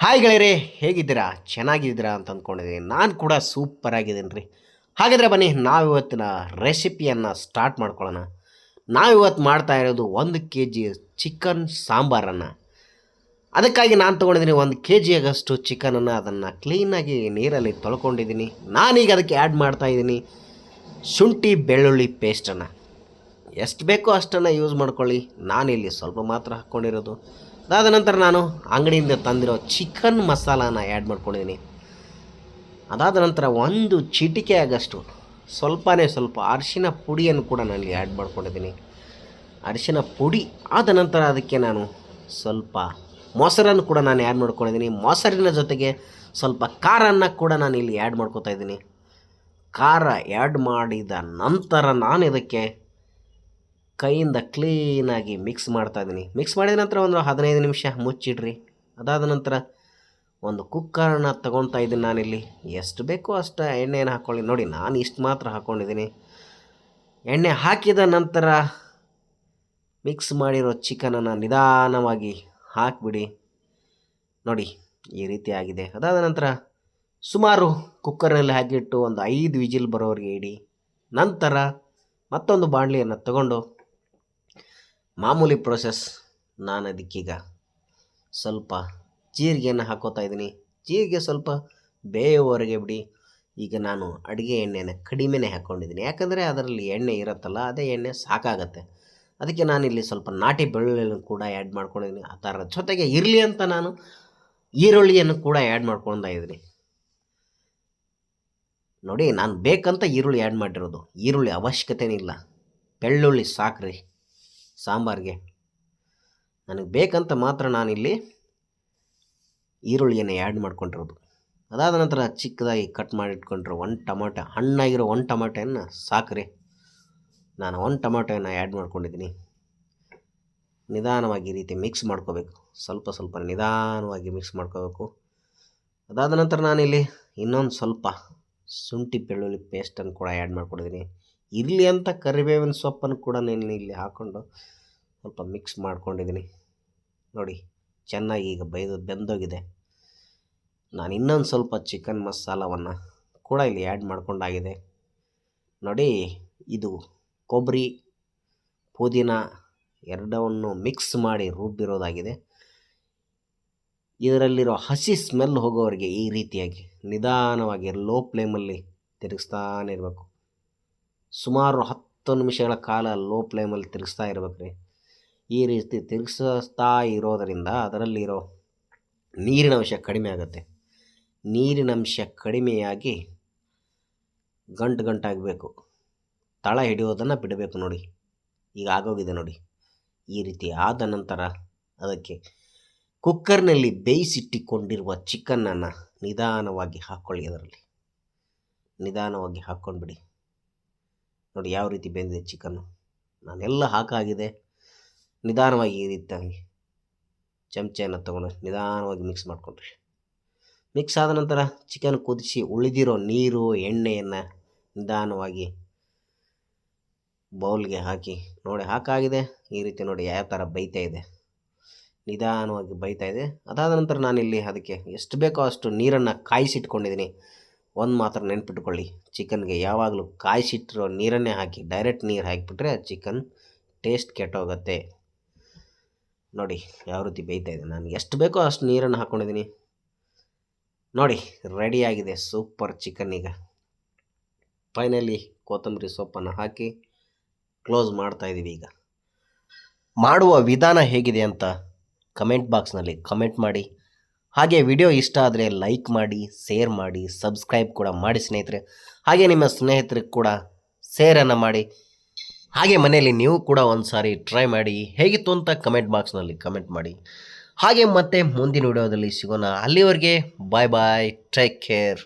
Hi ಗೆಳೆಯರೇ, ಹೇಗಿದ್ದೀರಾ? ಚೆನ್ನಾಗಿದ್ದೀರಾ ಅಂತ ಅಂದ್ಕೊಂಡಿದ್ದೀನಿ. ನಾನು ಕೂಡ ಸೂಪರ್ ಆಗಿದ್ದೀನಿ ರೀ. ಹಾಗಾದರೆ ಬನ್ನಿ, ನಾವಿವತ್ತಿನ ರೆಸಿಪಿಯನ್ನು ಸ್ಟಾರ್ಟ್ ಮಾಡ್ಕೊಳ್ಳೋಣ. ನಾವಿವತ್ತು ಮಾಡ್ತಾ ಇರೋದು 1 kg ಚಿಕನ್ ಸಾಂಬಾರನ್ನು. ಅದಕ್ಕಾಗಿ ನಾನು ತೊಗೊಂಡಿದ್ದೀನಿ 1 kg ಚಿಕನನ್ನು. ಅದನ್ನು ಕ್ಲೀನಾಗಿ ನೀರಲ್ಲಿ ತೊಳ್ಕೊಂಡಿದ್ದೀನಿ. ನಾನೀಗ ಅದಕ್ಕೆ ಆ್ಯಡ್ ಮಾಡ್ತಾಯಿದ್ದೀನಿ ಶುಂಠಿ ಬೆಳ್ಳುಳ್ಳಿ ಪೇಸ್ಟನ್ನು. ಎಷ್ಟು ಬೇಕೋ ಅಷ್ಟನ್ನು ಯೂಸ್ ಮಾಡ್ಕೊಳ್ಳಿ. ನಾನಿಲ್ಲಿ ಸ್ವಲ್ಪ ಮಾತ್ರ ಹಾಕ್ಕೊಂಡಿರೋದು. ಅದಾದ ನಂತರ ನಾನು ಅಂಗಡಿಯಿಂದ ತಂದಿರೋ ಚಿಕನ್ ಮಸಾಲಾನ ಆ್ಯಡ್ ಮಾಡ್ಕೊಂಡಿದ್ದೀನಿ. ಅದಾದ ನಂತರ 1 ಚಿಟಿಕೆ ಆಗಷ್ಟು ಸ್ವಲ್ಪನೇ ಸ್ವಲ್ಪ ಅರಿಶಿನ ಪುಡಿಯನ್ನು ಕೂಡ ನಾನಿಲ್ಲಿ ಆ್ಯಡ್ ಮಾಡ್ಕೊಂಡಿದ್ದೀನಿ. ಅರಿಶಿನ ಪುಡಿ ಆದ ನಂತರ ಅದಕ್ಕೆ ನಾನು ಸ್ವಲ್ಪ ಮೊಸರನ್ನು ಕೂಡ ನಾನು ಆ್ಯಡ್ ಮಾಡ್ಕೊಂಡಿದ್ದೀನಿ. ಮೊಸರಿನ ಜೊತೆಗೆ ಸ್ವಲ್ಪ ಖಾರನ್ನು ಕೂಡ ನಾನು ಇಲ್ಲಿ ಆ್ಯಡ್ ಮಾಡ್ಕೊತಾ ಇದ್ದೀನಿ. ಖಾರ ಆ್ಯಡ್ ಮಾಡಿದ ನಂತರ ನಾನು ಇದಕ್ಕೆ ಕೈಯಿಂದ ಕ್ಲೀನಾಗಿ ಮಿಕ್ಸ್ ಮಾಡ್ತಾಯಿದ್ದೀನಿ. ಮಿಕ್ಸ್ ಮಾಡಿದ ನಂತರ ಒಂದು 15 ನಿಮಿಷ ಮುಚ್ಚಿಡ್ರಿ. ಅದಾದ ನಂತರ ಒಂದು ಕುಕ್ಕರನ್ನ ತೊಗೊಳ್ತಾ ಇದ್ದೀನಿ. ನಾನಿಲ್ಲಿ ಎಷ್ಟು ಬೇಕೋ ಅಷ್ಟು ಎಣ್ಣೆಯನ್ನು ಹಾಕ್ಕೊಳ್ಳಿ. ನೋಡಿ, ನಾನು ಇಷ್ಟು ಮಾತ್ರ ಹಾಕ್ಕೊಂಡಿದ್ದೀನಿ. ಎಣ್ಣೆ ಹಾಕಿದ ನಂತರ ಮಿಕ್ಸ್ ಮಾಡಿರೋ ಚಿಕನನ್ನು ನಿಧಾನವಾಗಿ ಹಾಕಿಬಿಡಿ. ನೋಡಿ, ಈ ರೀತಿ ಆಗಿದೆ. ಅದಾದ ನಂತರ ಸುಮಾರು ಕುಕ್ಕರ್ನಲ್ಲಿ ಹಾಕಿಟ್ಟು ಒಂದು 5 ವಿಜಿಲ್ ಬರೋರಿಗೆ ಇಡಿ. ನಂತರ ಮತ್ತೊಂದು ಬಾಣಲಿಯನ್ನು ತಗೊಂಡು ಮಾಮೂಲಿ ಪ್ರೋಸೆಸ್, ನಾನು ಅದಕ್ಕೀಗ ಸ್ವಲ್ಪ ಜೀರಿಗೆಯನ್ನು ಹಾಕೋತಾ ಇದ್ದೀನಿ. ಜೀರಿಗೆ ಸ್ವಲ್ಪ ಬೇಯೋವರೆಗೆ ಬಿಡಿ. ಈಗ ನಾನು ಅಡುಗೆ ಎಣ್ಣೆನ ಕಡಿಮೆನೇ ಹಾಕ್ಕೊಂಡಿದ್ದೀನಿ, ಯಾಕಂದರೆ ಅದರಲ್ಲಿ ಎಣ್ಣೆ ಇರುತ್ತಲ್ಲ, ಅದೇ ಎಣ್ಣೆ ಸಾಕಾಗತ್ತೆ. ಅದಕ್ಕೆ ನಾನಿಲ್ಲಿ ಸ್ವಲ್ಪ ನಾಟಿ ಬೆಳ್ಳುಳ್ಳಿಯನ್ನು ಕೂಡ ಆ್ಯಡ್ ಮಾಡ್ಕೊಂಡಿದ್ದೀನಿ. ಅದರ ಜೊತೆಗೆ ಇರಲಿ ಅಂತ ನಾನು ಈರುಳ್ಳಿಯನ್ನು ಕೂಡ ಆ್ಯಡ್ ಮಾಡ್ಕೊಳ್ತಾ ಇದ್ದೀನಿ. ನೋಡಿ, ನಾನು ಬೇಕಂತ ಈರುಳ್ಳಿ ಆ್ಯಡ್ ಮಾಡಿರೋದು. ಈರುಳ್ಳಿ ಅವಶ್ಯಕತೆನೇ ಇಲ್ಲ, ಬೆಳ್ಳುಳ್ಳಿ ಸಾಕ್ರಿ ಸಾಂಬಾರಿಗೆ. ನನಗೆ ಬೇಕಂತ ಮಾತ್ರ ನಾನಿಲ್ಲಿ ಈರುಳ್ಳಿಯನ್ನು ಆ್ಯಡ್ ಮಾಡ್ಕೊಂಡಿರೋದು. ಅದಾದ ನಂತರ ಚಿಕ್ಕದಾಗಿ ಕಟ್ ಮಾಡಿಟ್ಕೊಂಡ್ರೆ 1 ಟೊಮಾಟೊ, ಹಣ್ಣಾಗಿರೋ 1 ಟೊಮಾಟೊಯನ್ನು ಸಾಕ್ರಿ. ನಾನು 1 ಟೊಮಾಟೊಯನ್ನು ಆ್ಯಡ್ ಮಾಡ್ಕೊಂಡಿದ್ದೀನಿ. ನಿಧಾನವಾಗಿ ಈ ರೀತಿ ಮಿಕ್ಸ್ ಮಾಡ್ಕೋಬೇಕು. ಸ್ವಲ್ಪ ಸ್ವಲ್ಪ ನಿಧಾನವಾಗಿ ಮಿಕ್ಸ್ ಮಾಡ್ಕೋಬೇಕು. ಅದಾದ ನಂತರ ನಾನಿಲ್ಲಿ ಇನ್ನೊಂದು ಸ್ವಲ್ಪ ಶುಂಠಿ ಬೆಳ್ಳುಳ್ಳಿ ಪೇಸ್ಟನ್ನು ಕೂಡ ಆ್ಯಡ್ ಮಾಡ್ಕೊಂಡಿದ್ದೀನಿ. ಇರಲಿ ಅಂತ ಕರಿಬೇವಿನ ಸೊಪ್ಪನ್ನು ಕೂಡ ನಾನು ಇಲ್ಲಿ ಹಾಕ್ಕೊಂಡು ಸ್ವಲ್ಪ ಮಿಕ್ಸ್ ಮಾಡ್ಕೊಂಡಿದ್ದೀನಿ. ನೋಡಿ, ಚೆನ್ನಾಗಿ ಈಗ ಬೆಂದೋಗಿದೆ. ನಾನು ಇನ್ನೊಂದು ಸ್ವಲ್ಪ ಚಿಕನ್ ಮಸಾಲವನ್ನು ಕೂಡ ಇಲ್ಲಿ ಆ್ಯಡ್ ಮಾಡ್ಕೊಂಡಾಗಿದೆ. ನೋಡಿ, ಇದು ಕೊಬ್ಬರಿ ಪುದೀನ ಎರಡವನ್ನು ಮಿಕ್ಸ್ ಮಾಡಿ ರುಬ್ಬಿರೋದಾಗಿದೆ. ಇದರಲ್ಲಿರೋ ಹಸಿ ಸ್ಮೆಲ್ ಹೋಗೋವರೆಗೆ ಈ ರೀತಿಯಾಗಿ ನಿಧಾನವಾಗಿ ಲೋ ಫ್ಲೇಮಲ್ಲಿ ತಿರುಗಿಸ್ತಾನೆ ಇರಬೇಕು. ಸುಮಾರು 10 ನಿಮಿಷಗಳ ಕಾಲ ಲೋ ಫ್ಲೇಮಲ್ಲಿ ತಿರುಗಿಸ್ತಾ ಇರ್ಬೇಕು ರೀ. ಈ ರೀತಿ ತಿರುಗಿಸ್ತಾ ಇರೋದರಿಂದ ಅದರಲ್ಲಿರೋ ನೀರಿನ ಅಂಶ ಕಡಿಮೆ ಆಗುತ್ತೆ. ನೀರಿನ ಅಂಶ ಕಡಿಮೆಯಾಗಿ ಗಂಟಾಗಬೇಕು. ತಳ ಹಿಡಿಯೋದನ್ನು ಬಿಡಬೇಕು. ನೋಡಿ, ಈಗ ಆಗೋಗಿದೆ. ನೋಡಿ, ಈ ರೀತಿ ಆದ ನಂತರ ಅದಕ್ಕೆ ಕುಕ್ಕರ್ನಲ್ಲಿ ಬೇಯಿಸಿಟ್ಟಿಕೊಂಡಿರುವ ಚಿಕನ್ನನ್ನು ನಿಧಾನವಾಗಿ ಹಾಕ್ಕೊಳ್ಳಿ. ಅದರಲ್ಲಿ ನಿಧಾನವಾಗಿ ಹಾಕ್ಕೊಂಡ್ಬಿಡಿ. ನೋಡಿ ಯಾವ ರೀತಿ ಬೆಂದಿದೆ ಚಿಕನ್ನು. ನಾನೆಲ್ಲ ಹಾಕಾಗಿದೆ. ನಿಧಾನವಾಗಿ ಈ ರೀತಿಯಾಗಿ ಚಮಚೆಯನ್ನು ತೊಗೊಂಡು ನಿಧಾನವಾಗಿ ಮಿಕ್ಸ್ ಮಾಡಿಕೊಂಡ್ರಿ. ಮಿಕ್ಸ್ ಆದ ನಂತರ ಚಿಕನ್ ಕುದಿಸಿ ಉಳಿದಿರೋ ನೀರು ಎಣ್ಣೆಯನ್ನು ನಿಧಾನವಾಗಿ ಬೌಲ್ಗೆ ಹಾಕಿ. ನೋಡಿ, ಹಾಕಾಗಿದೆ. ಈ ರೀತಿ ನೋಡಿ ಯಾವ ಥರ ಬೇಯ್ತಾ ಇದೆ, ನಿಧಾನವಾಗಿ ಬೇಯ್ತಾ ಇದೆ. ಅದಾದ ನಂತರ ನಾನಿಲ್ಲಿ ಅದಕ್ಕೆ ಎಷ್ಟು ಬೇಕೋ ಅಷ್ಟು ನೀರನ್ನು ಕಾಯಿಸಿಟ್ಕೊಂಡಿದ್ದೀನಿ. ಒಂದು ಮಾತ್ರ ನೆನ್ಪಿಟ್ಕೊಳ್ಳಿ, ಚಿಕನ್ಗೆ ಯಾವಾಗಲೂ ಕಾಯಿಸಿಟ್ಟಿರೋ ನೀರನ್ನೇ ಹಾಕಿ. ಡೈರೆಕ್ಟ್ ನೀರು ಹಾಕಿಬಿಟ್ರೆ ಚಿಕನ್ ಟೇಸ್ಟ್ ಕೆಟ್ಟೋಗುತ್ತೆ. ನೋಡಿ ಯಾವ ರೀತಿ ಬೇಯ್ತಾ ಇದೆ. ನಾನು ಎಷ್ಟು ಬೇಕೋ ಅಷ್ಟು ನೀರನ್ನು ಹಾಕ್ಕೊಂಡಿದ್ದೀನಿ. ನೋಡಿ, ರೆಡಿಯಾಗಿದೆ ಸೂಪರ್ ಚಿಕನ್. ಈಗ ಫೈನಲಿ ಕೊತ್ತಂಬರಿ ಸೊಪ್ಪನ್ನು ಹಾಕಿ ಕ್ಲೋಸ್ ಮಾಡ್ತಾಯಿದ್ದೀವಿ. ಈಗ ಮಾಡುವ ವಿಧಾನ ಹೇಗಿದೆ ಅಂತ ಕಮೆಂಟ್ ಬಾಕ್ಸ್ನಲ್ಲಿ ಕಮೆಂಟ್ ಮಾಡಿ. ಹಾಗೆ ವಿಡಿಯೋ ಇಷ್ಟ ಆದರೆ ಲೈಕ್ ಮಾಡಿ, ಶೇರ್ ಮಾಡಿ, ಸಬ್ಸ್ಕ್ರೈಬ್ ಕೂಡ ಮಾಡಿ ಸ್ನೇಹಿತರೆ. ಹಾಗೆ ನಿಮ್ಮ ಸ್ನೇಹಿತರಿಗೆ ಕೂಡ ಶೇರನ್ನು ಮಾಡಿ. ಹಾಗೆ ಮನೆಯಲ್ಲಿ ನೀವು ಕೂಡ ಒಂದು ಸಾರಿ ಟ್ರೈ ಮಾಡಿ, ಹೇಗಿತ್ತು ಅಂತ ಕಮೆಂಟ್ ಬಾಕ್ಸ್ನಲ್ಲಿ ಕಮೆಂಟ್ ಮಾಡಿ. ಹಾಗೆ ಮತ್ತೆ ಮುಂದಿನ ವಿಡಿಯೋದಲ್ಲಿ ಸಿಗೋಣ. ಅಲ್ಲಿವರೆಗೆ ಬಾಯ್ ಬಾಯ್, ಟೇಕ್ ಕೇರ್.